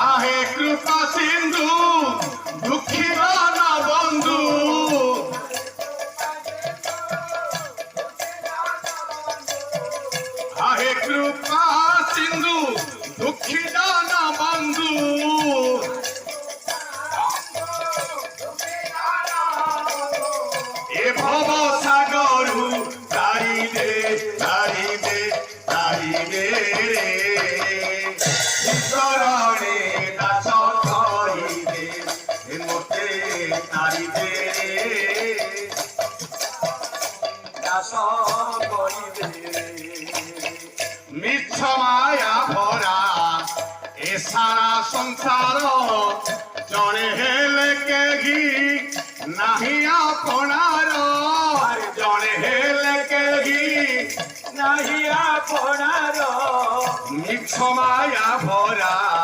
আহে কৃপা সিন্ধু দুঃখী না বন্ধু আহে কৃপা সিন্ধু দুঃখী না বন্ধু এ ভব সাগরু তারিবে তারিবে তারিবে শরণে দাস করিবে মতে তারিবে দাস করিবে মিছ মায়া ভরা এ সারা সংসার জনে হেলে কেহি নাহি আপনার জনে হেলে কেহি নাহি আপনার মিছ মায়া ভরা